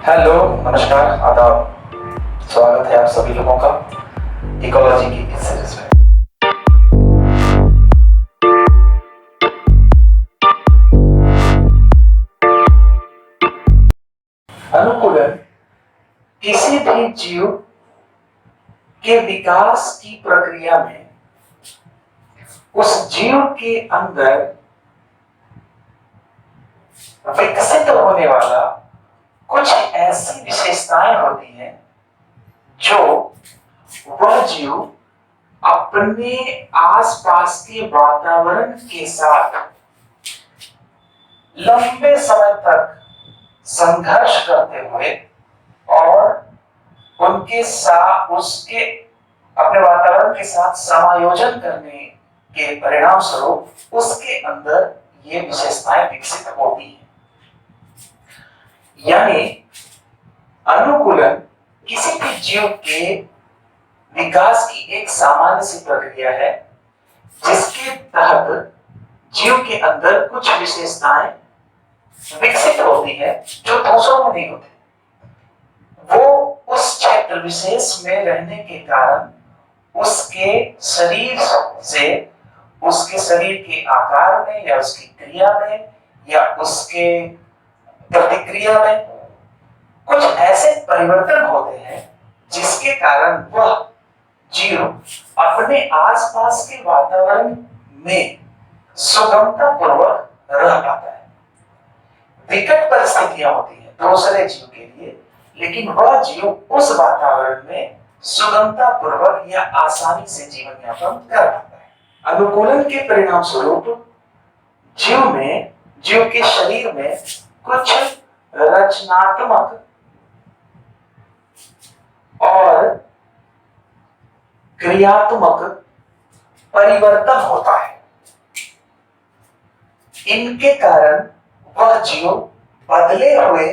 Hello, नमस्कार, आदाब। स्वागत है आप सभी लोगों का इकोलॉजी की इस सीरीज में। अनुकूलन किसी भी जीव के विकास की प्रक्रिया में उस जीव के अंदर विकसित होने वाला कुछ ऐसी विशेषताएं होती हैं जो वह जीव अपने आसपास के वातावरण के साथ लंबे समय तक संघर्ष करते हुए और उनके साथ उसके अपने वातावरण के साथ समायोजन करने के परिणाम स्वरूप उसके अंदर ये विशेषताएं विकसित होती हैं। यानी अनुकूलन किसी भी जीव के विकास की एक सामान्य सी प्रक्रिया है जिसके तहत जीव के अंदर कुछ विशेषताएं विकसित होती है जो दूसरों में नहीं होती। वो उस क्षेत्र विशेष में रहने के कारण उसके शरीर से, उसके शरीर के आकार में या उसकी क्रिया में या उसके प्रतिक्रिया में कुछ ऐसे परिवर्तन होते हैं जिसके कारण वह जीव अपने आसपास के वातावरण में सुगमता पूर्वक रह पाता है। विकट परिस्थितियां होती हैं दूसरे जीव के लिए, लेकिन वह जीव उस वातावरण में सुगमता पूर्वक या आसानी से जीवन यापन कर पाता है। अनुकूलन के परिणाम स्वरूप जीव के शरीर में कुछ रचनात्मक और क्रियात्मक परिवर्तन होता है। इनके कारण वह जीव बदले हुए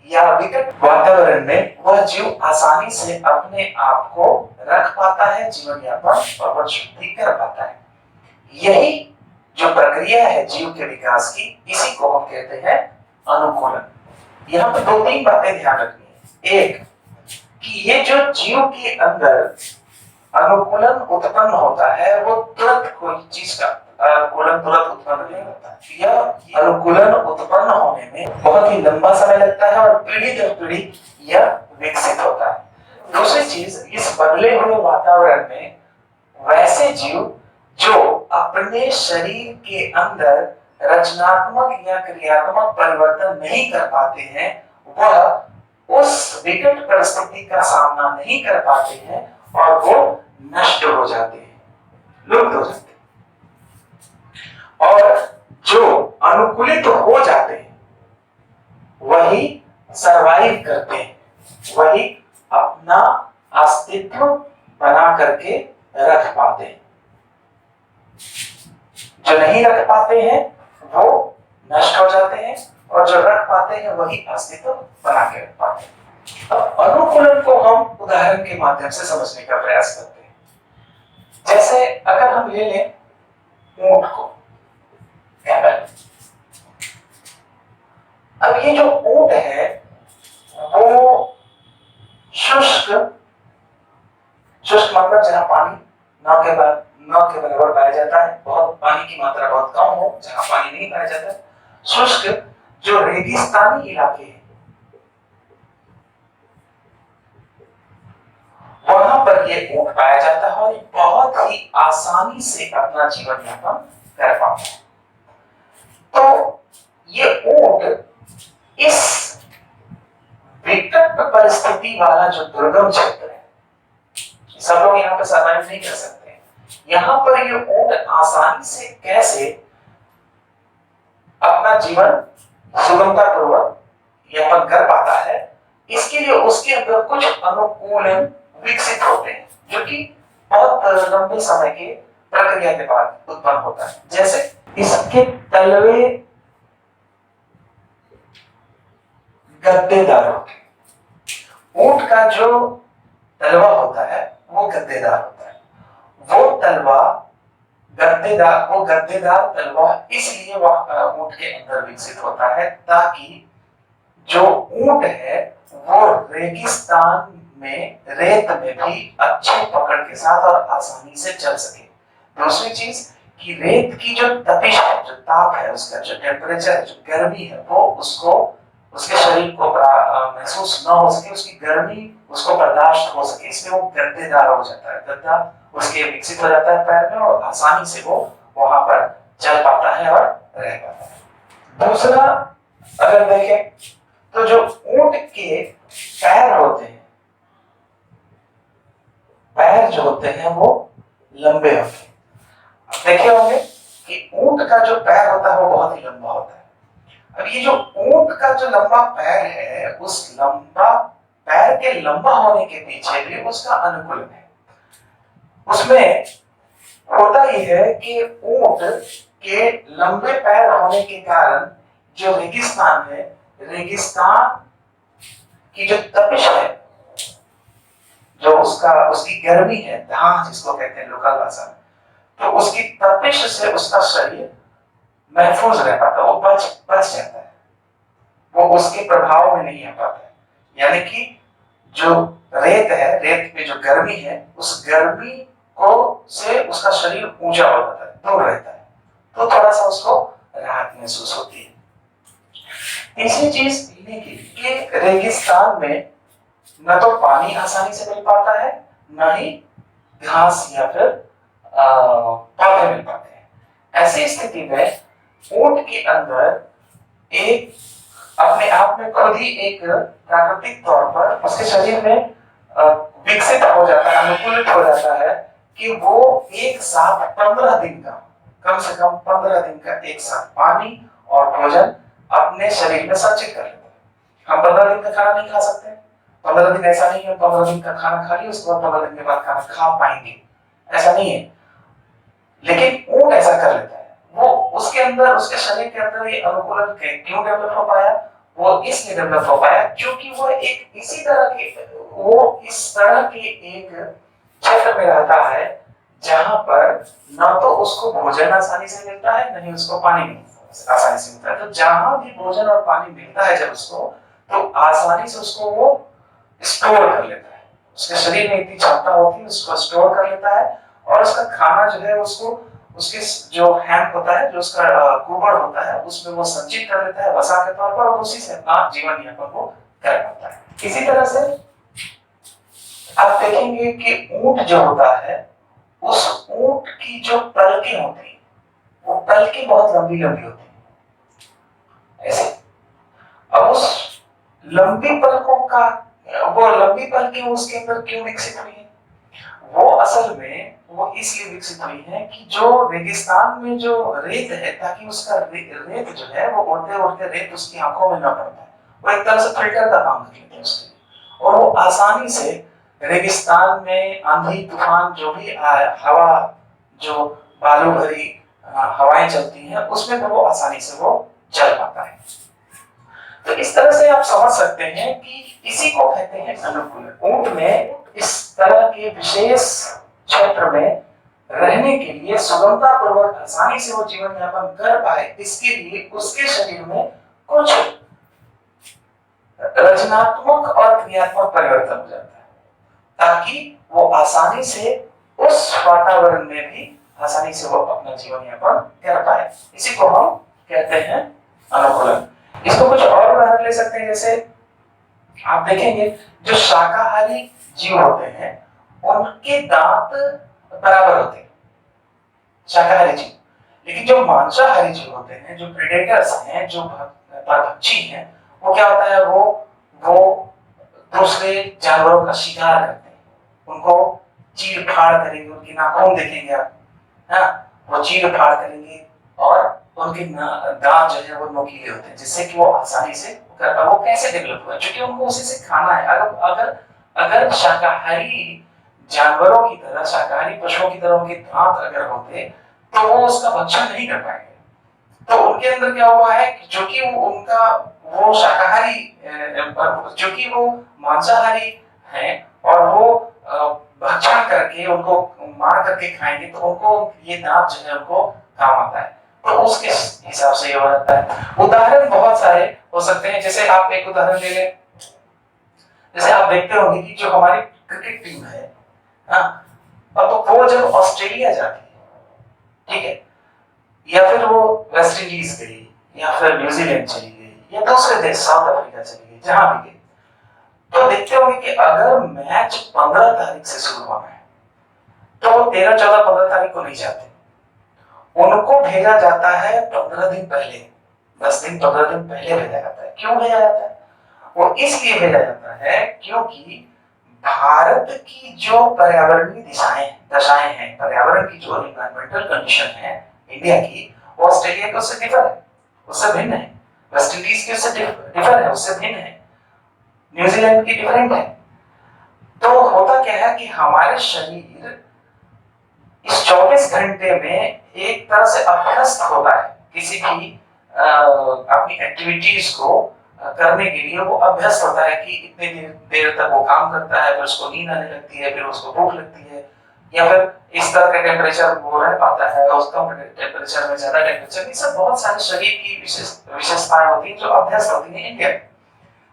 या विकट वातावरण में वह जीव आसानी से अपने आप को रख पाता है, जीवन यापन और शुद्धि कर पाता है। यही जो प्रक्रिया है जीव के विकास की, इसी को हम कहते हैं अनुकूलन। यहाँ पर दो तीन बातें ध्यान रखनी है। एक कि ये जो जीव के अंदर अनुकूलन उत्पन्न होता है वो तुरंत कोई चीज का अनुकूलन तुरंत उत्पन्न नहीं होता। यह अनुकूलन उत्पन्न होने में बहुत ही लंबा समय लगता है और पीढ़ी दर पीढ़ी यह विकसित होता है। दूसरी चीज, इस बदले हुए वातावरण में वैसे जीव जो अपने शरीर के अंदर रचनात्मक या क्रियात्मक परिवर्तन नहीं कर पाते हैं, वह उस विकट परिस्थिति का सामना नहीं कर पाते हैं और वो नष्ट हो जाते हैं, लुप्त हो जाते हैं। और जो अनुकूलित हो जाते हैं वही सरवाइव करते हैं, वही अपना अस्तित्व बना करके रख पाते हैं। जो नहीं रख पाते हैं वो नष्ट हो जाते हैं और जो रख पाते हैं वही अस्तित्व बना के रख पाते हैं। अनुकूलन को हम उदाहरण के माध्यम से समझने का प्रयास करते हैं। जैसे अगर हम ले लें ऊंट को, कैमल। अब ये जो ऊंट है वो शुष्क मतलब जहां पानी न के बराबर पाया जाता है, बहुत पानी की मात्रा बहुत कम हो, जहां पानी नहीं पाया जाता है, शुष्क जो रेगिस्तानी इलाके हैं वहां पर ये ऊंट पाया जाता है और बहुत ही आसानी से अपना जीवन यापन कर पाता है। तो ये ऊंट इस विकट परिस्थिति वाला जो दुर्गम क्षेत्र है, सब लोग यहाँ पे सर्वाइव नहीं कर सकते, यहाँ पर ये ऊंट आसानी से कैसे अपना जीवन सुगमता पूर्वक यापन कर पाता है, इसके लिए उसके अंदर कुछ अनुकूलन विकसित होते हैं जो कि बहुत लंबे समय के प्रक्रिया के बाद उत्पन्न होता है। जैसे इसके तलवे गद्देदार होते हैं। ऊंट का जो तलवा होता है वो गद्देदार होता है। वो गद्देदार तलवा इसलिए ऊंट के अंदर विकसित होता है ताकि जो ऊंट है वो रेगिस्तान में रेत में भी अच्छे पकड़ के साथ और आसानी से चल सके। दूसरी चीज कि रेत की जो तपिश है, जो ताप है, उसका जो टेम्परेचर है, जो गर्मी है, वो उसको उसके शरीर को महसूस ना हो सके, उसकी गर्मी उसको बर्दाश्त हो सके, इसलिए वो गद्देदार हो जाता है, गद्दा उसके विकसित हो जाता है पैर में और आसानी से वो वहां पर चल पाता है और रह पाता है। दूसरा अगर देखें तो जो ऊंट के पैर होते हैं, पैर जो होते हैं वो लंबे होते हैं। देखे होंगे कि ऊंट का जो पैर होता है वो बहुत ही लंबा होता है। अब ये जो ऊंट का जो लंबा पैर है, उस लंबा पैर के लंबा होने के पीछे भी उसका अनुकूलन है। उसमें होता ही है कि ऊंट के लंबे पैर होने के कारण जो रेगिस्तान है, रेगिस्तान की जो तपिश है, जो उसकी गर्मी है, धाह जिसको कहते हैं लोकल भाषा में, तो उसकी तपिश से उसका शरीर महफूज रह पाता है, वो बच जाता है, वो उसके प्रभाव में नहीं आ पाता है। यानी कि जो रेत है, रेत में जो गर्मी है, उस गर्मी को से उसका शरीर ऊंचा हो जाता है, दूर रहता है, तो थोड़ा सा उसको राहत महसूस होती है। तीसरी चीज पीने के रेगिस्तान में न तो पानी आसानी से मिल पाता है, न ही घास या फिर पौधे मिल पाते हैं। ऐसी स्थिति में ऊंट के अंदर एक अपने आप में खुद ही एक प्राकृतिक तौर पर उसके शरीर में विकसित हो जाता है, अनुकूलित हो जाता है कि वो एक साथ 15 दिन का, कम से कम 15 दिन का एक साथ पानी और भोजन अपने शरीर में संचित कर लेता है। हम 15 दिन का खाना नहीं खा सकते, 15 दिन ऐसा नहीं है 15 दिन का खाना खा लिया उसके बाद 15 दिन के बाद खाना खा पाएंगे, ऐसा नहीं है। लेकिन ऊंट ऐसा कर लेता है। वो उसके अंदर, उसके शरीर के अंदर ये अनुकूलन क्यों डेवलप हो पाया? वो इसलिए डेवलप हो पाया क्योंकि वो एक इसी तरह के, वो इस तरह के एक क्षेत्र में रहता है जहां पर ना तो उसको भोजन आसानी से मिलता है, नहीं उसको पानी आसानी से मिलता है। तो जहां भी भोजन और पानी मिलता है जब उसको, तो आसानी से उसको वो स्टोर कर लेता है। उसके शरीर में इतनी क्षमता होती है, उसको स्टोर कर लेता है और उसका खाना जो है उसको उसके जो हैम्प होता है, जो उसका कुबड़ होता है, उसमें वो संचित कर लेता है वसा के तौर पर और उसी से अपना जीवन यापन वो कर पाता है। इसी तरह से आप देखेंगे कि ऊंट जो होता है, उस ऊंट की जो पलकें होती है, वो पलकें बहुत लंबी लंबी होती है ऐसे। अब उस लंबी पलकों का, वो लंबी पलकें उसके अंदर क्यों विकसित हुई है? वो असल में वो इसलिए विकसित हुई है कि जो रेगिस्तान में जो रेत है, ताकि उसका रेत जो है वो उड़ते उड़ते रेत उसकी आंखों में न पड़ता है, वो एक तरह से फिल्टर का काम कर लेते हैं उसके लिए, और वो आसानी से रेगिस्तान में आंधी तूफान जो भी हवा, जो बालू भरी हवाएं चलती हैं, उसमें तो वो आसानी से वो चल पाता है। तो इस तरह से आप समझ सकते हैं कि इसी को कहते हैं अनुकूलन। ऊंट में इस तरह के विशेष क्षेत्र में रहने के लिए सुगमता पूर्वक आसानी से वो जीवन यापन कर पाए, इसके लिए उसके शरीर में कुछ रचनात्मक और क्रियात्मक परिवर्तन हो जाता है, ताकि वो आसानी से उस वातावरण में भी आसानी से वो अपना जीवन यापन कर पाए। इसी को हम कहते हैं अनुकूलन। इसको कुछ और उदाहरण ले सकते हैं, जैसे आप देखेंगे जो शाकाहारी जीव होते हैं उनके दांत बराबर होते हैं, शाकाहारी जीव। लेकिन जो मांसाहारी जीव होते हैं, जो प्रेडेटर्स हैं, जो परभक्षी हैं, वो क्या होता है, वो दूसरे जानवरों का शिकार करते हैं, उनको चीर फाड़ करेंगे, उनकी नाखून देखेंगे आप, हाँ, वो चीर फाड़ करेंगे और उनके दांत जो है वो नोकीले होते हैं, जिससे कि वो आसानी से कर पाए। वो कैसे डेवलप हुआ? क्योंकि उनको उसी से खाना है। अगर शाकाहारी जानवरों की तरह, शाकाहारी पशुओं की तरह उनके दांत अगर होते तो वो उसका भक्षण नहीं कर पाएंगे। तो उनके अंदर क्या हुआ है, जो कि वो शाकाहारी, जो कि वो मांसाहारी हैं और वो भक्षण करके उनको मार करके खाएंगे, तो उनको ये दांत जो है उनको काम आता है। तो उसके हिसाब से ये हो जाता है। उदाहरण बहुत सारे हो सकते हैं, जैसे आप एक उदाहरण ले लें, जैसे आप देखते होंगे कि जो हमारी क्रिकेट टीम है, हाँ, अब वो जब ऑस्ट्रेलिया जाती है, ठीक है, या फिर वो वेस्ट इंडीज गई या फिर न्यूजीलैंड चली गई या दूसरे देश साउथ अफ्रीका चली गई, जहां भी गई, तो देखते होंगे कि अगर मैच 15 तारीख से शुरू होना है तो वो 13, 14, 15 तारीख को नहीं जाते, उनको भेजा जाता है 15 दिन पहले, 10 दिन 15 दिन पहले भेजा जाता है। क्यों भेजा जाता है? वो इसलिए भेजा जाता है क्योंकि भारत की जो पर्यावरणीय दशाएं हैं, पर्यावरण की जो एनवायरमेंटल कंडीशन है इंडिया की, वो ऑस्ट्रेलिया के उससे डिफर है, उससे भिन्न है। वेस्ट इंडीज के उससे डिफर है, उससे भिन्न है। न्यूजीलैंड की डिफरेंट है। तो होता क्या है कि हमारे शरीर इस 24 घंटे में एक तरह से अभ्यस्त होता है किसी भी अपनी एक्टिविटीज को करने के लिए। वो अभ्यस्त होता है कि इतने देर तक वो काम करता है, फिर उसको नींद आने लगती है, फिर उसको भूख लगती है, या फिर इस तरह का टेम्परेचर वो रह पाता है, और उसका टेम्परेचर में ज्यादा टेम्परेचर, ये सब बहुत सारे शरीर की विशेषताएं होती हैं जो अभ्यस्त होती हैं इंडिया में।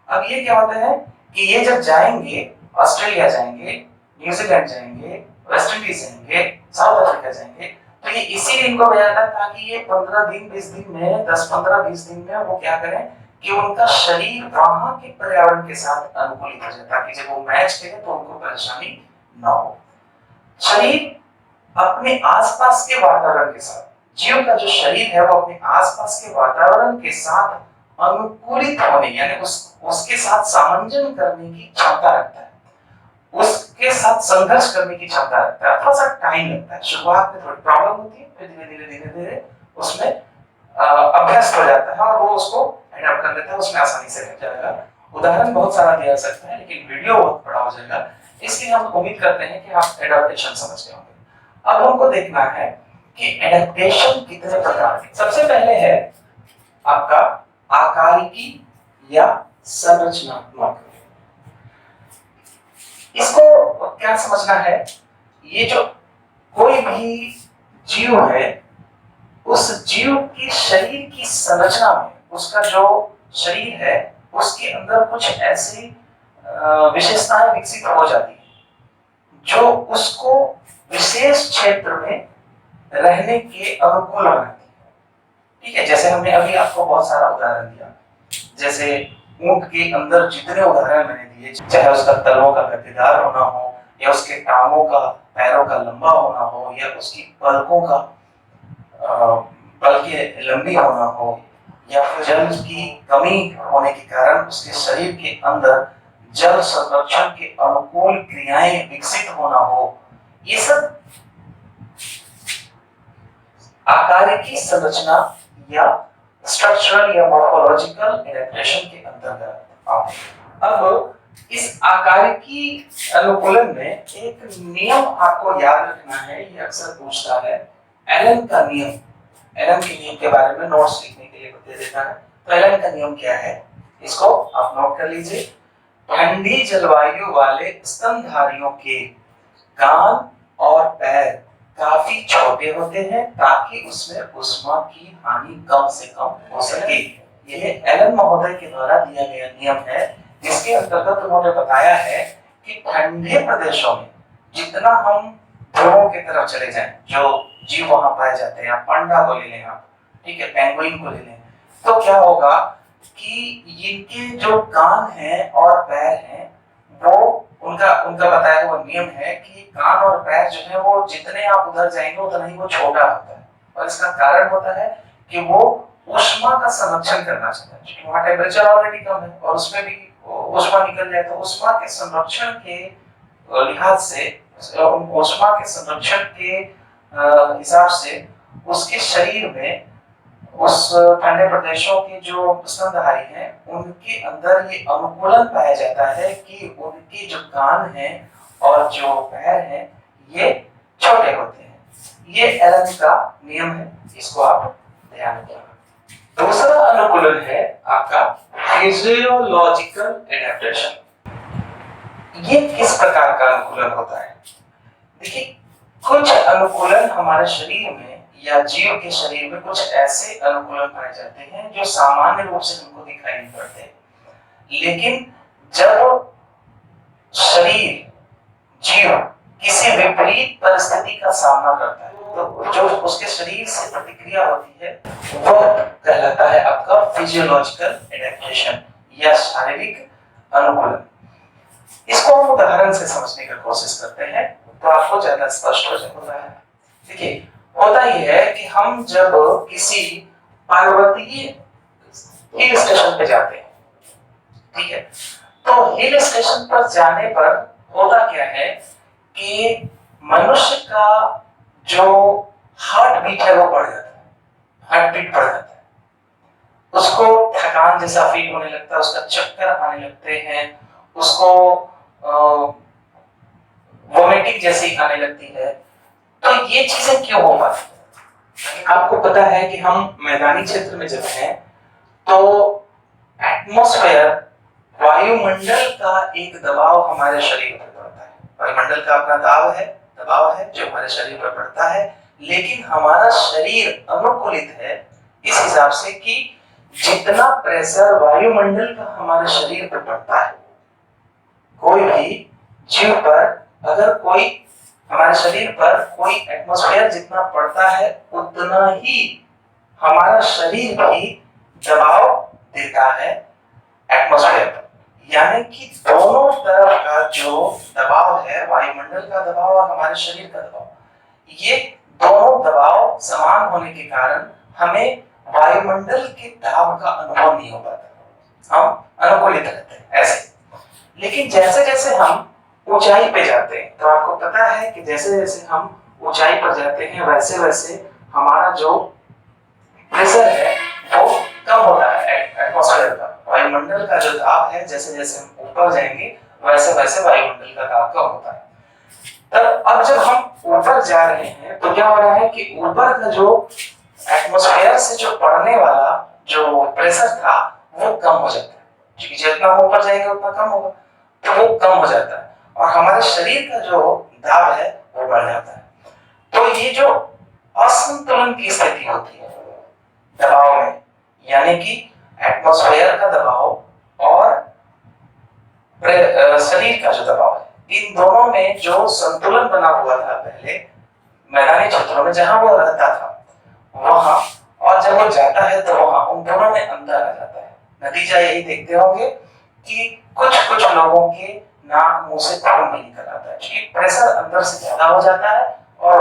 अब ये क्या होता है कि ये जब जाएंगे, ऑस्ट्रेलिया जाएंगे, न्यूजीलैंड जाएंगे, वेस्ट इंडीज जाएंगे, साउथ अफ्रीका जाएंगे, तो ये इसीलिए इनको भेजा जाता है ताकि ये 15 दिन 20 दिन में, 10 15 20 दिन में वो क्या करें कि उनका शरीर वहां के पर्यावरण के साथ अनुकूलित हो जाए, ताकि जब वो मैच खेले तो उनको परेशानी ना हो। शरीर अपने आसपास के वातावरण के साथ, जीव का जो शरीर है वो अपने आसपास के वातावरण के साथ अनुकूलित होने, यानी उसके साथ सामंजस्य करने की क्षमता रखता है, उसके साथ संघर्ष करने की क्षमता रखता है। थोड़ा सा टाइम लगता है, शुरुआत में थोड़ी प्रॉब्लम होती है, फिर धीरे धीरे उसमें अभ्यस्त हो जाता है और वो उसको एडॉप्ट कर लेता है, उसमें आसानी से रह जाएगा। उदाहरण बहुत सारा दिया जा सकता है, लेकिन वीडियो बहुत बड़ा हो जाएगा, इसलिए हम उम्मीद करते हैं कि आप एडॉप्टेशन समझ गए होंगे। अब हमको देखना है कि एडॉप्टेशन कितने प्रकार के। सबसे पहले है आपका आकारिकी या संरचनात्मक। इसको क्या समझना है, ये जो कोई भी जीव है, उस जीव की शरीर की संरचना में, उसका जो शरीर है उसके अंदर कुछ ऐसी विशेषताएं विकसित हो जाती है जो उसको विशेष क्षेत्र में रहने के अनुकूल बनाती है। ठीक है, जैसे हमने अभी आपको बहुत सारा उदाहरण दिया, जैसे ऊंट के अंदर जितने उदाहरण मैंने दिए, चाहे उसका तलवों का गद्देदार होना हो, या उसके टांगों का, पैरों का लंबा होना हो, या उसकी पलकों का पलकें लंबी होना हो, या फिर जल की कमी होने के कारण उसके शरीर के अंदर जल संरक्षण के अनुकूल क्रियाएं विकसित होना हो, ये सब आकारिकी संरचना या स्ट्रक्चरल या मॉर्फोलॉजिकल एडेप्टेशन के अंतर्गत आते हैं। अब इस आकारिकी अनुकूलन में एक नियम आपको याद रखना है, ये अक्सर पूछता है, एलन का नियम। एलन के नियम के बारे में नोट्स लिखने के लिए दे देता है। तो एलन का नियम क्या है, इसको आप नोट कर लीजिए। ठंडी जलवायु वाले स्तनधारियों के कान और पैर काफी छोटे होते हैं ताकि उसमें ऊष्मा की हानि कम से कम हो सके। यह एलन महोदय के द्वारा दिया गया नियम है, जिसके अंतर्गत उन्होंने बताया है कि ठंडे प्रदेशों में जितना हम ध्रुवों की तरफ चले जाएं, जो जीव वहां पाए जाते हैं, पांडा को ले लें आप, ठीक है, पेंगुइन को ले लें, तो क्या होगा कि इनके जो कान हैं और पैर हैं, वो उनका बताया हुआ नियम है कि कान और पैर जो है वो जितने आप उधर जाएंगे उतना ही वो छोटा होता है। और इसका कारण होता है कि वो ऊष्मा का संरक्षण करना चाहता है, क्योंकि वहां टेम्परेचर ऑलरेडी कम है और उसमें भी ऊष्मा निकल जाए, तो ऊष्मा के संरक्षण के लिहाज से, ऊष्मा के संरक्षण के हिसाब से उसके शरीर में, उस ठंडे प्रदेशों के जो स्तनधारी हैं उनके अंदर ये अनुकूलन पाया जाता है कि उनके जो कान हैं और जो पैर हैं ये छोटे होते हैं। ये एलन का नियम है, इसको आप ध्यान रखिएगा। दूसरा अनुकूलन है आपका फिजियोलॉजिकल एडेप्टेशन। ये किस प्रकार का अनुकूलन होता है? देखिए, कुछ अनुकूलन हमारे शरीर में या जीव के शरीर में कुछ ऐसे अनुकूलन पाए जाते हैं जो सामान्य रूप से हमको दिखाई नहीं पड़ते, लेकिन जब शरीर जीव किसी विपरीत परिस्थिति का सामना करता है तो जो उसके शरीर से प्रतिक्रिया होती है वो कहलाता है आपका फिजियोलॉजिकल एडेप्टेशन या शारीरिक अनुकूलन। इसको हम उदाहरण से समझने की कोशिश करते हैं तो आपको ज्यादा स्पष्ट हो जाता है। देखिए होता यह है कि हम जब किसी पर्वतीय हिल स्टेशन पे जाते हैं, ठीक है, तो हिल स्टेशन पर जाने पर होता क्या है कि मनुष्य का जो हार्ट बीट है वो बढ़ जाता है, हार्ट बीट बढ़ जाता है, उसको थकान जैसा फील होने लगता है, उसका चक्कर आने लगते हैं, उसको वोमिटिंग जैसी आने लगती है। तो ये चीजें क्यों हो पाती है? आपको पता है कि हम मैदानी क्षेत्र में जब हैं तो एटमॉस्फेयर वायुमंडल का एक दबाव हमारे शरीर पर पड़ता है। वायुमंडल का अपना दबाव है जो हमारे शरीर पर पड़ता है, लेकिन हमारा शरीर अनुकूलित है इस हिसाब से कि जितना प्रेशर वायुमंडल का हमारे शरीर पर पड़ता है, कोई भी जीव पर अगर कोई हमारे शरीर पर कोई एटमॉस्फेयर जितना पड़ता है उतना ही हमारा शरीर भी दबाव देता है एटमॉस्फेयर पर। यानी कि दोनों तरफ का जो दबाव है, वायुमंडल का दबाव और हमारे शरीर का दबाव, ये दोनों दबाव समान होने के कारण हमें वायुमंडल के दाब का अनुभव नहीं हो पाता, हम अनुकूलित रहते हैं ऐसे। लेकिन जैसे जैसे हम ऊंचाई पे जाते हैं तो आपको पता है कि जैसे जैसे हम ऊंचाई पर जाते हैं वैसे वैसे हमारा जो प्रेशर है वो कम होता है एटमॉस्फेयर का, वायुमंडल का जो दाब है जैसे जैसे हम ऊपर जाएंगे वैसे वैसे वायुमंडल का दाब कम होता है। तब अब जब हम ऊपर जा रहे हैं तो क्या हो रहा है कि ऊपर का जो एटमॉस्फेयर से जो पड़ने वाला जो प्रेशर था वो कम हो जाता है, क्योंकि जितना हम ऊपर जाएंगे उतना कम होगा, तो वो कम हो जाता है और हमारे शरीर का जो दाब है वो बढ़ जाता है। तो ये जो असंतुलन की स्थिति होती है दबाव में, यानी कि एटमॉस्फेयर का दबाव और शरीर का जो दबाव है, इन दोनों में जो संतुलन बना हुआ था पहले मैदानी क्षेत्रों में जहां वो रहता था वहां, और जब वो जाता है तो वहां उन दोनों में अंतर आ जाता है। नतीजा यही देखते होंगे कि कुछ कुछ लोगों के नाक मुंह से खून भी निकल आता है, क्योंकि प्रेशर अंदर से ज्यादा हो जाता है और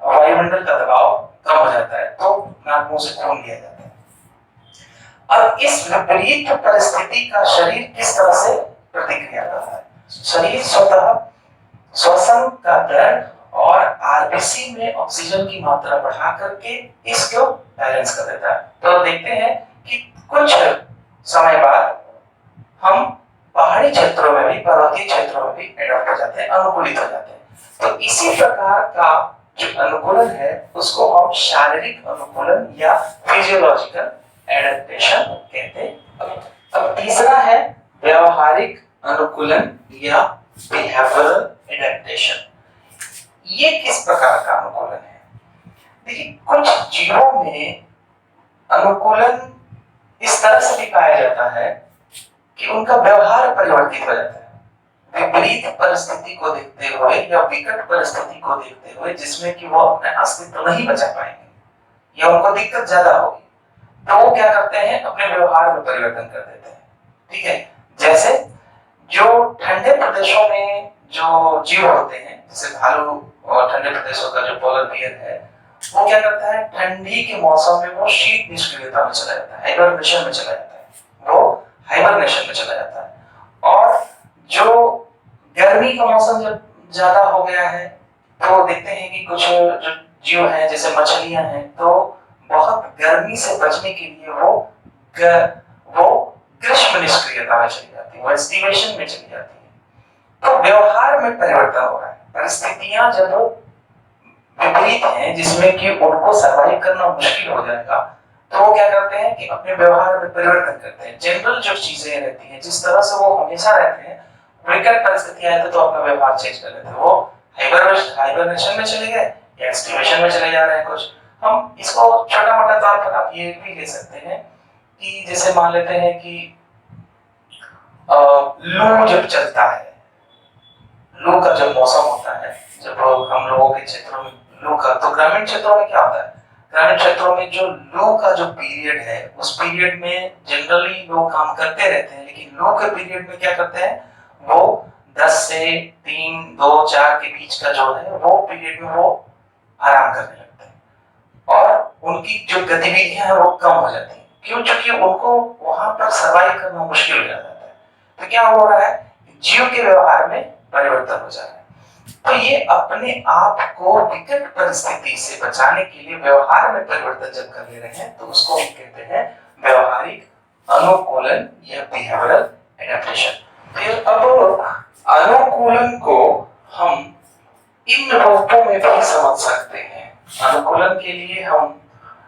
वायुमंडल का दबाव कम हो जाता है, तो नाक मुंह से खून लिया जाता है। अब इस विपरीत परिस्थिति का शरीर किस तरह से प्रतिक्रिया करता है? शरीर स्वतः श्वसन का दर और आरबीसी में ऑक्सीजन की मात्रा बढ़ा करके इसको बैलेंस कर देता है। तो देखते हैं कि कुछ समय बाद हम पहाड़ी क्षेत्रों में भी, पर्वतीय क्षेत्रों में भी एडॉप्ट हो जाते हैं, अनुकूलित हो जाते हैं। तो इसी प्रकार का जो अनुकूलन है उसको हम शारीरिक अनुकूलन या फिजियोलॉजिकल एडेप्टेशन कहते हैं। अब तीसरा है व्यवहारिक अनुकूलन या बिहेवियरल एडेप्टेशन। ये किस प्रकार का अनुकूलन है? देखिए कुछ जीवों में अनुकूलन इस तरह से भी पाया जाता है कि उनका व्यवहार परिवर्तित हो जाता है विपरीत परिस्थिति को देखते हुए या विकट परिस्थिति को देखते हुए, जिसमें कि वो अपने अस्तित्व नहीं बचा पाएंगे या उनको दिक्कत ज्यादा होगी, तो वो क्या करते हैं अपने व्यवहार में परिवर्तन कर देते हैं। ठीक है, जैसे जो ठंडे प्रदेशों में जो जीव होते हैं जैसे भालू और ठंडे प्रदेशों का जो पोलर बियर है, वो क्या करता है ठंडी के मौसम में वो शीत निष्क्रियता में चला जाता है, हाइबरनेशन में चला जाता है, वो हाइबरनेशन में चला जाता है। और जो गर्मी का मौसम जब ज्यादा हो गया है तो देखते हैं कि कुछ जो जीव हैं जैसे मछलियां हैं तो बहुत गर्मी से बचने के लिए वो ग्रीष्म निष्क्रियता में चली जाती है, वो एस्टिवेशन में चली जाती है। तो व्यवहार में परिवर्तन हो रहा है, परिस्थितियां जब विपरीत हैं जिसमें कि उनको सर्वाइव करना मुश्किल हो जाएगा, तो वो क्या करते हैं कि अपने व्यवहार में परिवर्तन करते हैं। जनरल जो चीजें रहती हैं जिस तरह से वो हमेशा रहते हैं, विकट परिस्थितियां आए तो अपना व्यवहार चेंज कर लेते हैं, वो हाइबरनेशन में चले गए या एक्सटिवेशन में चले जा रहे हैं कुछ। हम इसको छोटा मोटा तौर पर आप ये भी ले सकते हैं कि जैसे मान लेते हैं कि लू जब चलता है लू का जब मौसम होता है, जब हम लोगों के क्षेत्रों में लू का, तो ग्रामीण क्षेत्रों में क्या होता है, ग्रामीण क्षेत्रों में जो लू का जो पीरियड है, उस पीरियड में जनरली लोग काम करते रहते हैं, लेकिन लू के पीरियड में क्या करते हैं, वो 10 से 3, 2, 4 के बीच का जो है वो पीरियड में वो आराम करने लगते हैं और उनकी जो गतिविधियां हैं वो कम हो जाती हैं। क्यों? क्योंकि उनको वहां पर सर्वाइव करना मुश्किल हो जाता है। तो क्या हो रहा है, जीव के व्यवहार में परिवर्तन हो जा रहा है। तो ये अपने आप को विकट परिस्थिति से बचाने के लिए व्यवहार में परिवर्तन जब कर ले रहे हैं, तो उसको हम कहते हैं व्यवहारिक अनुकूलन या बिहेवियरल एडेप्टेशन। फिर अब अनुकूलन को हम इन रूपों में भी समझ सकते हैं। अनुकूलन के लिए हम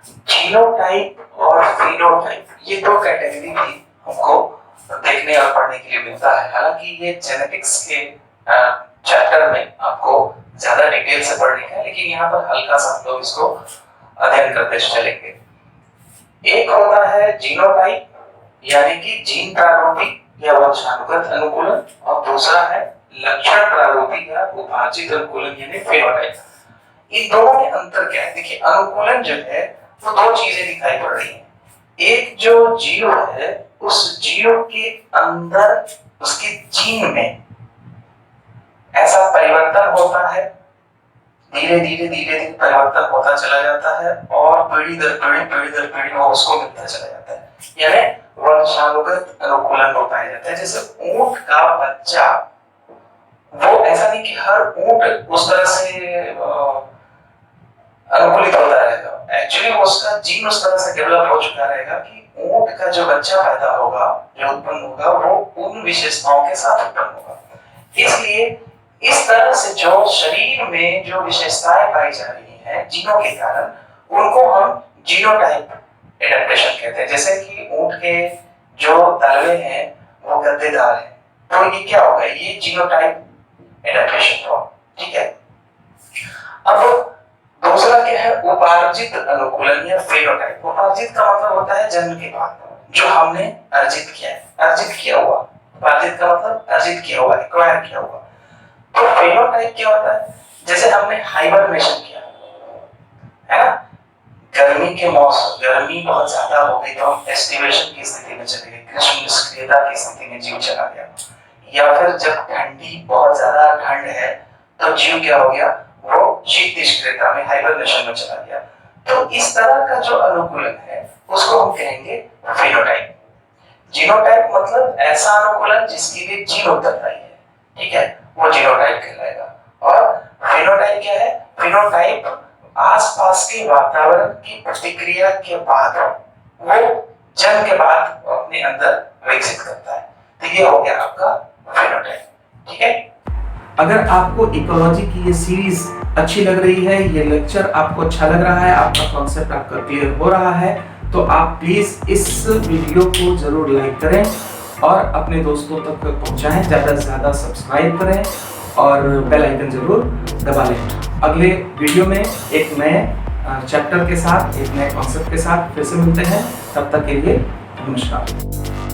जीनोटाइप और फेनोटाइप, ये दो कैटेगरी भी हमको देखने और पढ़ने के लिए मिलता है। हालांकि ये जेनेटिक्स के चैप्टर में आपको ज्यादा डिटेल से पढ़ने का है, लेकिन यहाँ पर हल्का सा हम लोग इसको अध्ययन करते चलेंगे। एक होता है जीनोटाइप यानी कि जीन प्रारूपी या वंशानुगत अनुकूलन, और दूसरा है लक्षण प्रारूपी या उपार्जित अनुकूलन यानी फेनोटाइप। इन दोनों में अंतर क्या है? देखिए, अनुकूलन जो है वो दो चीजें दिखाई पड़ रही हैं। एक जो जीव है, उस जीव के अंदर उसके जीन में ऐसा परिवर्तन होता है, धीरे धीरे परिवर्तन होता चला जाता है और पीढ़ी दर पीढ़ी वो उसको मिलता चला जाता है, यानी वंशानुगत अनुकूलन हो पाया जाता है। जैसे ऊंट का बच्चा, वो ऐसा नहीं कि हर ऊंट उस तरह से अनुकूलित होता रहेगा, एक्चुअली उसका जीन उस तरह से डेवलप हो चुका रहेगा कि ऊंट का जो बच्चा पैदा होगा, जो उत्पन्न होगा, वो उन विशेषताओं के साथ उत्पन्न होगा। इसलिए इस तरह से जो शरीर में जो विशेषताएं पाई जा रही हैं जीनों के कारण, उनको हम जीनोटाइप एडेप्टेशन कहते हैं। जैसे कि ऊंट के जो तलवे हैं वो गद्देदार हैं, तो ये क्या होगा, ये जीनोटाइप एडेप्टेशन हुआ। ठीक है। अब दूसरा क्या है, उपार्जित अनुकूलन या फेनोटाइप। उपार्जित का मतलब होता है जन्म के बाद, जो हमने अर्जित किया है, अर्जित किया हुआ। उपार्जित का मतलब अर्जित किया हुआ, एक्वायर किया हुआ। तो फेनोटाइप क्या होता है, जैसे हमने हाइबरनेशन किया है ना, गर्मी के मौसम, गर्मी बहुत ज्यादा हो गई तो हम एस्टिवेशन की स्थिति में चले गए, ग्रीष्म निष्क्रियता की स्थिति में जीव चला गया। या फिर जब ठंडी बहुत ज्यादा ठंड है तो जीव क्या हो गया, वो शीत निष्क्रियता में हाइबरनेशन में चला गया। तो इस तरह का जो अनुकूलन है उसको हम कहेंगे फेनोटाइप। जीनोटाइप मतलब ऐसा अनुकूलन जिसके लिए जीन उत्तरदायी है, ठीक है, वो जीनोटाइप कहलाएगा। और फेनोटाइप क्या है, फेनोटाइप आसपास के वातावरण की प्रतिक्रिया के बाद, वो जन्म के बाद अपने अंदर विकसित करता है। तो ये हो गया आपका फेनोटाइप। ठीक है। अगर आपको इकोलॉजी की ये सीरीज अच्छी लग रही है, ये लेक्चर आपको अच्छा लग रहा है, आपका कॉन्सेप्ट आपका क्लियर हो रहा है, तो आप प्लीज इस वीडियो को जरूर लाइक करें और अपने दोस्तों तक पहुंचाएं, ज्यादा से ज्यादा सब्सक्राइब करें और बेल आइकन जरूर दबा लें। अगले वीडियो में एक नए चैप्टर के साथ, एक नए कॉन्सेप्ट के साथ फिर से मिलते हैं। तब तक के लिए नमस्कार।